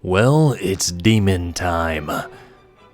Well, it's demon time.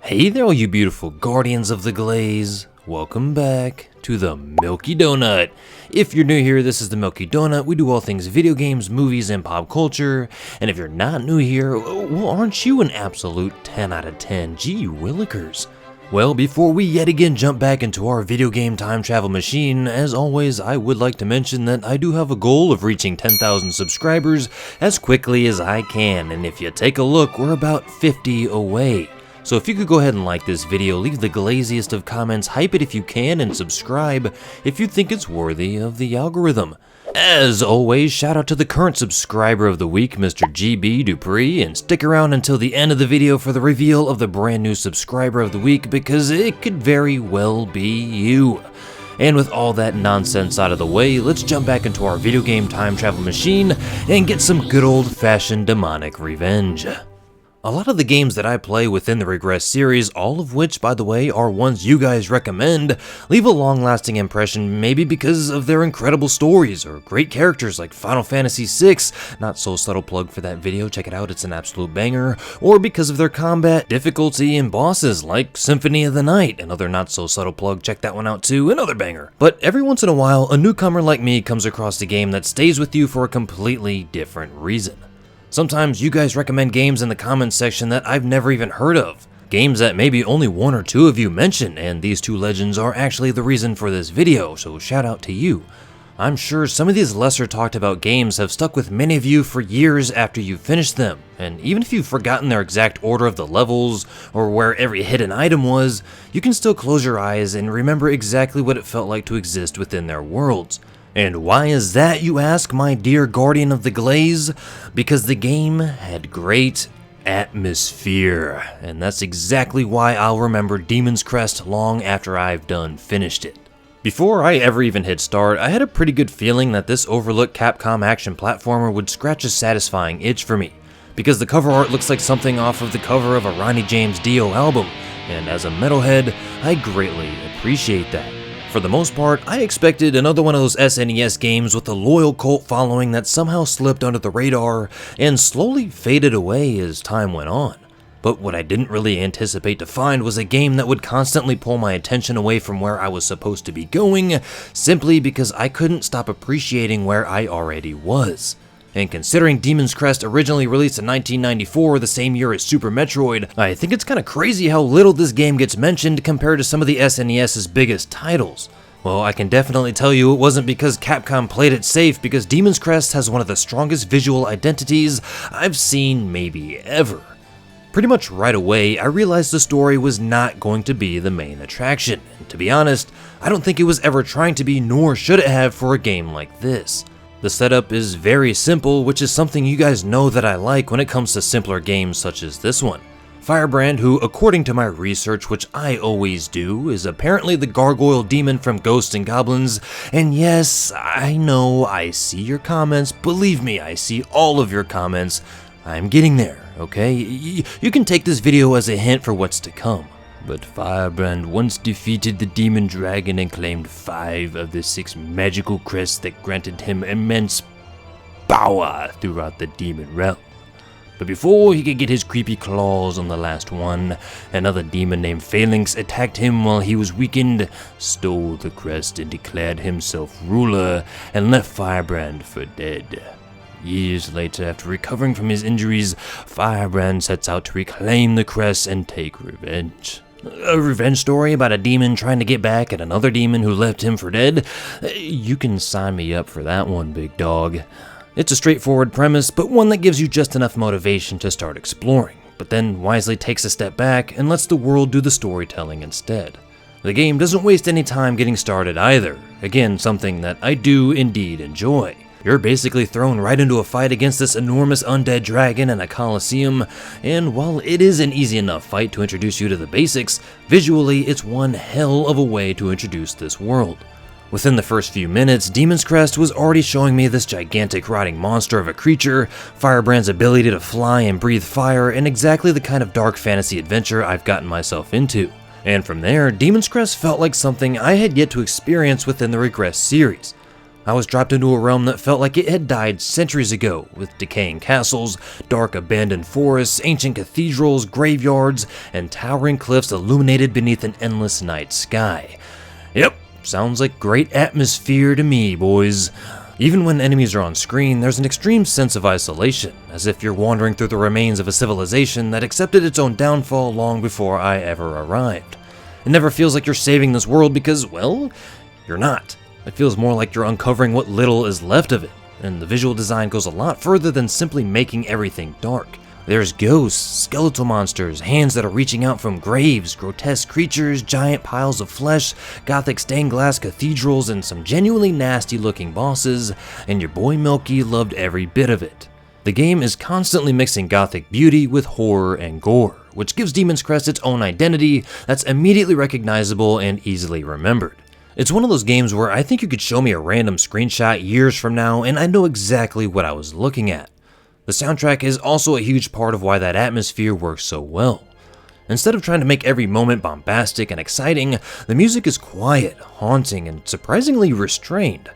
Hey there all you beautiful guardians of the glaze. Welcome back to the Milky Donut. If you're new here, this is the Milky Donut. We do all things video games, movies, and pop culture. And if you're not new here, well, aren't you an absolute 10 out of 10? Gee willikers. Well, before we yet again jump back into our video game time travel machine, as always, I would like to mention that I do have a goal of reaching 10,000 subscribers as quickly as I can, and if you take a look, we're about 50 away. So if you could go ahead and like this video, leave the glaziest of comments, hype it if you can, and subscribe if you think it's worthy of the algorithm. As always, shout out to the current subscriber of the week, Mr. GBdubree, and stick around until the end of the video for the reveal of the brand new subscriber of the week, because it could very well be you. And with all that nonsense out of the way, let's jump back into our video game time travel machine and get some good old-fashioned demonic revenge. A lot of the games that I play within the Regress series, all of which, by the way, are ones you guys recommend, leave a long-lasting impression, maybe because of their incredible stories or great characters like Final Fantasy VI, not so subtle plug for that video, check it out, it's an absolute banger, or because of their combat, difficulty, and bosses like Symphony of the Night, another not so subtle plug, check that one out too, another banger. But every once in a while, a newcomer like me comes across a game that stays with you for a completely different reason. Sometimes you guys recommend games in the comments section that I've never even heard of. Games that maybe only one or two of you mention, and these two legends are actually the reason for this video, so shout out to you. I'm sure some of these lesser talked about games have stuck with many of you for years after you've finished them, and even if you've forgotten their exact order of the levels, or where every hidden item was, you can still close your eyes and remember exactly what it felt like to exist within their worlds. And why is that, you ask, my dear guardian of the glaze? Because the game had great atmosphere, and that's exactly why I'll remember Demon's Crest long after I've done finished it. Before I ever even hit start, I had a pretty good feeling that this overlooked Capcom action platformer would scratch a satisfying itch for me, because the cover art looks like something off of the cover of a Ronnie James Dio album, and as a metalhead, I greatly appreciate that. For the most part, I expected another one of those SNES games with a loyal cult following that somehow slipped under the radar and slowly faded away as time went on. But what I didn't really anticipate to find was a game that would constantly pull my attention away from where I was supposed to be going, simply because I couldn't stop appreciating where I already was. And considering Demon's Crest originally released in 1994, the same year as Super Metroid, I think it's kinda crazy how little this game gets mentioned compared to some of the SNES's biggest titles. Well, I can definitely tell you it wasn't because Capcom played it safe, because Demon's Crest has one of the strongest visual identities I've seen maybe ever. Pretty much right away, I realized the story was not going to be the main attraction, and to be honest, I don't think it was ever trying to be, nor should it have for a game like this. The setup is very simple, which is something you guys know that I like when it comes to simpler games such as this one. Firebrand, who according to my research, which I always do, is apparently the gargoyle demon from Ghosts and Goblins, and yes, I know, I see your comments, believe me, I see all of your comments. I'm getting there, okay? You can take this video as a hint for what's to come. But Firebrand once defeated the demon dragon and claimed 5 of the 6 magical crests that granted him immense power throughout the demon realm. But before he could get his creepy claws on the last one, another demon named Phalanx attacked him while he was weakened, stole the crest and declared himself ruler, and left Firebrand for dead. Years later, after recovering from his injuries, Firebrand sets out to reclaim the crest and take revenge. A revenge story about a demon trying to get back at another demon who left him for dead? You can sign me up for that one, big dog. It's a straightforward premise, but one that gives you just enough motivation to start exploring, but then wisely takes a step back and lets the world do the storytelling instead. The game doesn't waste any time getting started either, again something that I do indeed enjoy. You're basically thrown right into a fight against this enormous undead dragon in a coliseum, and while it is an easy enough fight to introduce you to the basics, visually it's one hell of a way to introduce this world. Within the first few minutes, Demon's Crest was already showing me this gigantic rotting monster of a creature, Firebrand's ability to fly and breathe fire, and exactly the kind of dark fantasy adventure I've gotten myself into. And from there, Demon's Crest felt like something I had yet to experience within the Regress series. I was dropped into a realm that felt like it had died centuries ago, with decaying castles, dark abandoned forests, ancient cathedrals, graveyards, and towering cliffs illuminated beneath an endless night sky. Yep, sounds like great atmosphere to me, boys. Even when enemies are on screen, there's an extreme sense of isolation, as if you're wandering through the remains of a civilization that accepted its own downfall long before I ever arrived. It never feels like you're saving this world because, well, you're not. It feels more like you're uncovering what little is left of it, and the visual design goes a lot further than simply making everything dark. There's ghosts, skeletal monsters, hands that are reaching out from graves, grotesque creatures, giant piles of flesh, gothic stained glass cathedrals, and some genuinely nasty looking bosses, and your boy Milky loved every bit of it. The game is constantly mixing gothic beauty with horror and gore, which gives Demon's Crest its own identity that's immediately recognizable and easily remembered. It's one of those games where I think you could show me a random screenshot years from now and I know exactly what I was looking at. The soundtrack is also a huge part of why that atmosphere works so well. Instead of trying to make every moment bombastic and exciting, the music is quiet, haunting, and surprisingly restrained.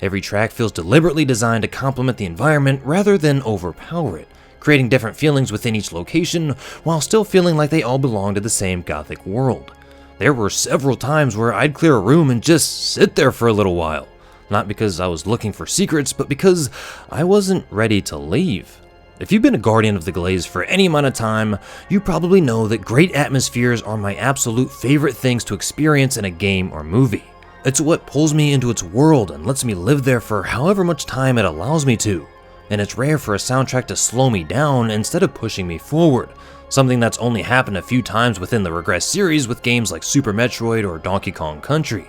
Every track feels deliberately designed to complement the environment rather than overpower it, creating different feelings within each location while still feeling like they all belong to the same gothic world. There were several times where I'd clear a room and just sit there for a little while. Not because I was looking for secrets, but because I wasn't ready to leave. If you've been a guardian of the Glaze for any amount of time, you probably know that great atmospheres are my absolute favorite things to experience in a game or movie. It's what pulls me into its world and lets me live there for however much time it allows me to. And it's rare for a soundtrack to slow me down instead of pushing me forward. Something that's only happened a few times within the Regress series with games like Super Metroid or Donkey Kong Country.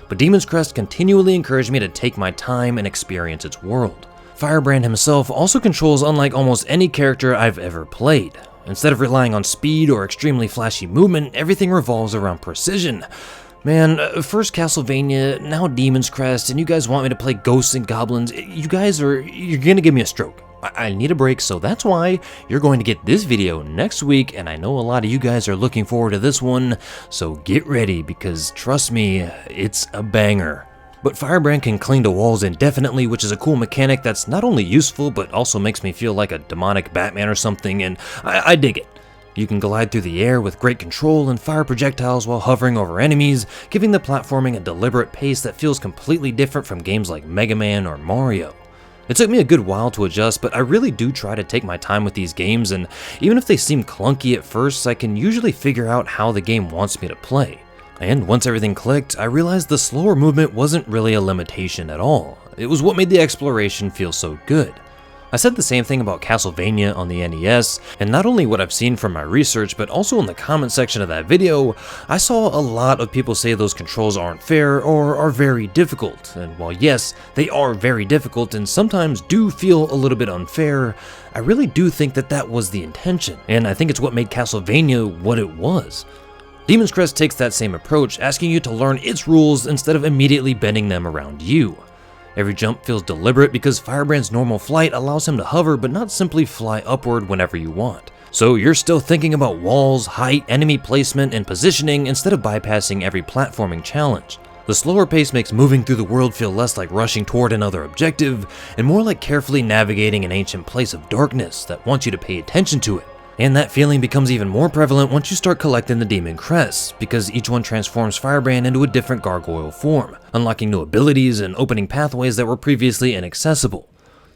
But Demon's Crest continually encouraged me to take my time and experience its world. Firebrand himself also controls unlike almost any character I've ever played. Instead of relying on speed or extremely flashy movement, everything revolves around precision. Man, first Castlevania, now Demon's Crest, and you guys want me to play ghosts and goblins. You're gonna give me a stroke. I need a break, so that's why you're going to get this video next week, and I know a lot of you guys are looking forward to this one, so get ready, because trust me, it's a banger. But Firebrand can cling to walls indefinitely, which is a cool mechanic that's not only useful, but also makes me feel like a demonic Batman or something, and I dig it. You can glide through the air with great control and fire projectiles while hovering over enemies, giving the platforming a deliberate pace that feels completely different from games like Mega Man or Mario. It took me a good while to adjust, but I really do try to take my time with these games, and even if they seem clunky at first, I can usually figure out how the game wants me to play. And once everything clicked, I realized the slower movement wasn't really a limitation at all. It was what made the exploration feel so good. I said the same thing about Castlevania on the NES, and not only what I've seen from my research, but also in the comment section of that video, I saw a lot of people say those controls aren't fair or are very difficult, and while yes, they are very difficult and sometimes do feel a little bit unfair, I really do think that that was the intention, and I think it's what made Castlevania what it was. Demon's Crest takes that same approach, asking you to learn its rules instead of immediately bending them around you. Every jump feels deliberate because Firebrand's normal flight allows him to hover but not simply fly upward whenever you want. So you're still thinking about walls, height, enemy placement, and positioning instead of bypassing every platforming challenge. The slower pace makes moving through the world feel less like rushing toward another objective and more like carefully navigating an ancient place of darkness that wants you to pay attention to it. And that feeling becomes even more prevalent once you start collecting the Demon Crests, because each one transforms Firebrand into a different gargoyle form, unlocking new abilities and opening pathways that were previously inaccessible.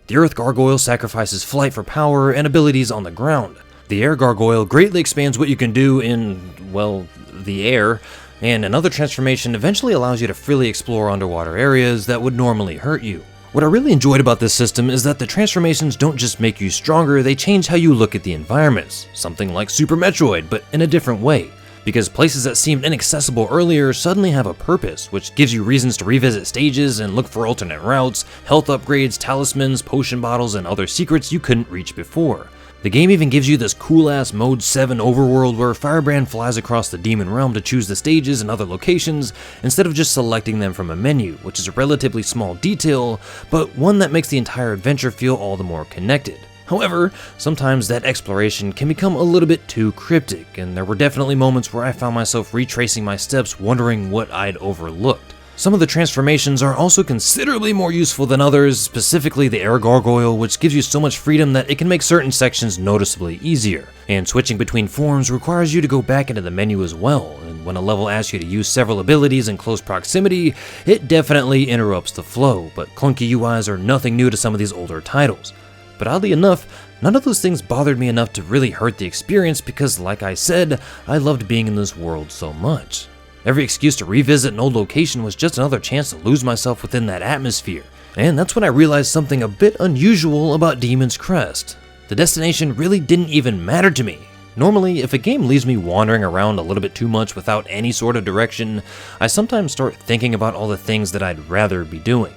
The Earth Gargoyle sacrifices flight for power and abilities on the ground. The Air Gargoyle greatly expands what you can do in, well, the air, and another transformation eventually allows you to freely explore underwater areas that would normally hurt you. What I really enjoyed about this system is that the transformations don't just make you stronger, they change how you look at the environments, something like Super Metroid, but in a different way. Because places that seemed inaccessible earlier suddenly have a purpose, which gives you reasons to revisit stages and look for alternate routes, health upgrades, talismans, potion bottles, and other secrets you couldn't reach before. The game even gives you this cool-ass Mode 7 overworld where Firebrand flies across the Demon Realm to choose the stages and other locations, instead of just selecting them from a menu, which is a relatively small detail, but one that makes the entire adventure feel all the more connected. However, sometimes that exploration can become a little bit too cryptic, and there were definitely moments where I found myself retracing my steps wondering what I'd overlooked. Some of the transformations are also considerably more useful than others, specifically the air gargoyle, which gives you so much freedom that it can make certain sections noticeably easier. And switching between forms requires you to go back into the menu as well, and when a level asks you to use several abilities in close proximity, it definitely interrupts the flow, but clunky UIs are nothing new to some of these older titles. But oddly enough, none of those things bothered me enough to really hurt the experience because, like I said, I loved being in this world so much. Every excuse to revisit an old location was just another chance to lose myself within that atmosphere, and that's when I realized something a bit unusual about Demon's Crest. The destination really didn't even matter to me. Normally, if a game leaves me wandering around a little bit too much without any sort of direction, I sometimes start thinking about all the things that I'd rather be doing.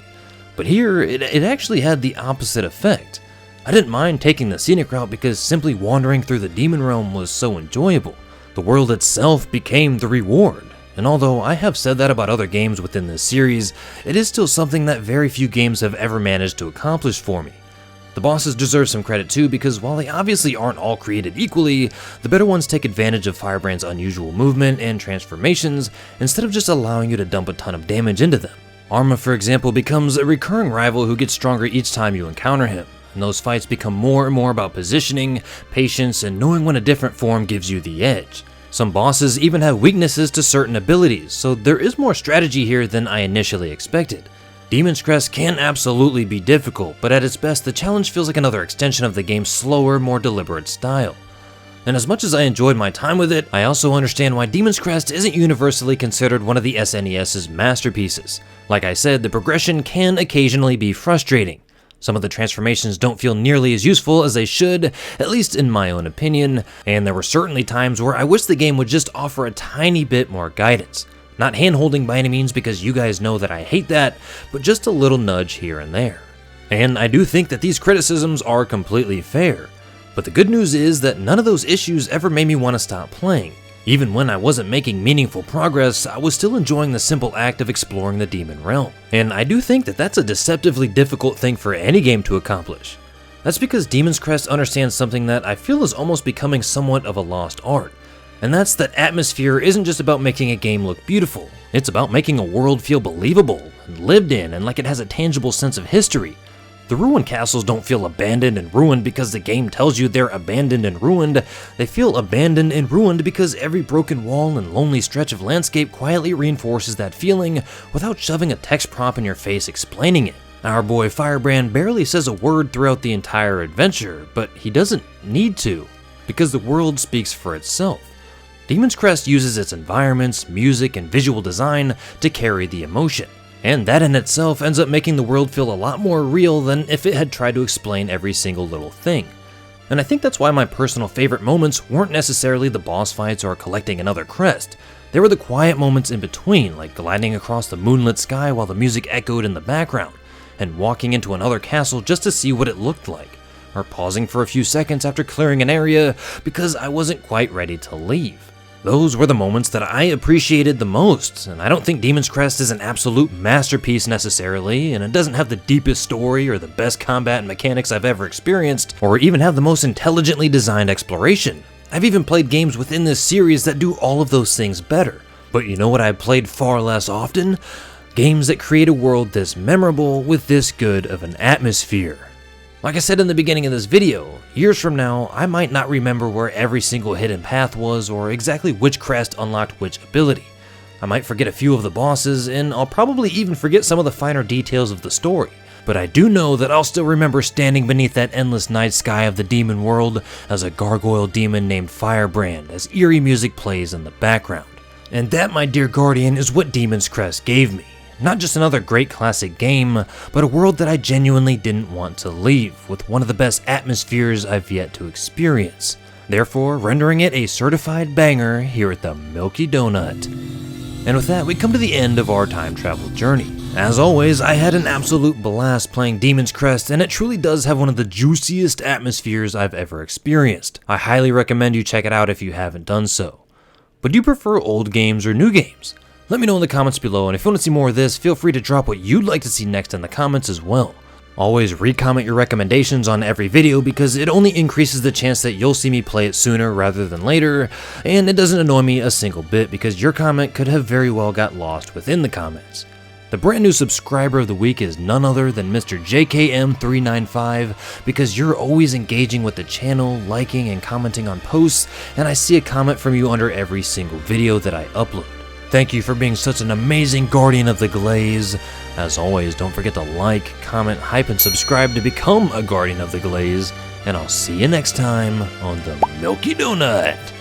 But here, it actually had the opposite effect. I didn't mind taking the scenic route because simply wandering through the demon realm was so enjoyable. The world itself became the reward. And although I have said that about other games within this series, it is still something that very few games have ever managed to accomplish for me. The bosses deserve some credit too, because while they obviously aren't all created equally, the better ones take advantage of Firebrand's unusual movement and transformations instead of just allowing you to dump a ton of damage into them. Arma, for example, becomes a recurring rival who gets stronger each time you encounter him, and those fights become more and more about positioning, patience, and knowing when a different form gives you the edge. Some bosses even have weaknesses to certain abilities, so there is more strategy here than I initially expected. Demon's Crest can absolutely be difficult, but at its best the challenge feels like another extension of the game's slower, more deliberate style. And as much as I enjoyed my time with it, I also understand why Demon's Crest isn't universally considered one of the SNES's masterpieces. Like I said, the progression can occasionally be frustrating. Some of the transformations don't feel nearly as useful as they should, at least in my own opinion, and there were certainly times where I wish the game would just offer a tiny bit more guidance. Not hand-holding by any means because you guys know that I hate that, but just a little nudge here and there. And I do think that these criticisms are completely fair, but the good news is that none of those issues ever made me want to stop playing. Even when I wasn't making meaningful progress, I was still enjoying the simple act of exploring the demon realm. And I do think that that's a deceptively difficult thing for any game to accomplish. That's because Demon's Crest understands something that I feel is almost becoming somewhat of a lost art. And that's that atmosphere isn't just about making a game look beautiful. It's about making a world feel believable and lived in and like it has a tangible sense of history. The ruined castles don't feel abandoned and ruined because the game tells you they're abandoned and ruined. They feel abandoned and ruined because every broken wall and lonely stretch of landscape quietly reinforces that feeling without shoving a text prompt in your face explaining it. Our boy Firebrand barely says a word throughout the entire adventure, but he doesn't need to, because the world speaks for itself. Demon's Crest uses its environments, music, and visual design to carry the emotion. And that in itself ends up making the world feel a lot more real than if it had tried to explain every single little thing. And I think that's why my personal favorite moments weren't necessarily the boss fights or collecting another crest. They were the quiet moments in between, like gliding across the moonlit sky while the music echoed in the background, and walking into another castle just to see what it looked like, or pausing for a few seconds after clearing an area because I wasn't quite ready to leave. Those were the moments that I appreciated the most, and I don't think Demon's Crest is an absolute masterpiece necessarily, and it doesn't have the deepest story or the best combat and mechanics I've ever experienced, or even have the most intelligently designed exploration. I've even played games within this series that do all of those things better. But you know what I've played far less often? Games that create a world this memorable with this good of an atmosphere. Like I said in the beginning of this video, years from now, I might not remember where every single hidden path was or exactly which crest unlocked which ability. I might forget a few of the bosses, and I'll probably even forget some of the finer details of the story. But I do know that I'll still remember standing beneath that endless night sky of the demon world as a gargoyle demon named Firebrand as eerie music plays in the background. And that, my dear guardian, is what Demon's Crest gave me. Not just another great classic game, but a world that I genuinely didn't want to leave, with one of the best atmospheres I've yet to experience. Therefore, rendering it a certified banger here at the Milky Donut. And with that, we come to the end of our time travel journey. As always, I had an absolute blast playing Demon's Crest, and it truly does have one of the juiciest atmospheres I've ever experienced. I highly recommend you check it out if you haven't done so. But do you prefer old games or new games? Let me know in the comments below, and if you want to see more of this, feel free to drop what you'd like to see next in the comments as well. Always re-comment your recommendations on every video because it only increases the chance that you'll see me play it sooner rather than later, and it doesn't annoy me a single bit because your comment could have very well got lost within the comments. The brand new subscriber of the week is none other than Mr. JKM395, because you're always engaging with the channel, liking and commenting on posts, and I see a comment from you under every single video that I upload. Thank you for being such an amazing guardian of the glaze. As always, don't forget to like, comment, hype, and subscribe to become a guardian of the glaze, and I'll see you next time on the Milky Donut.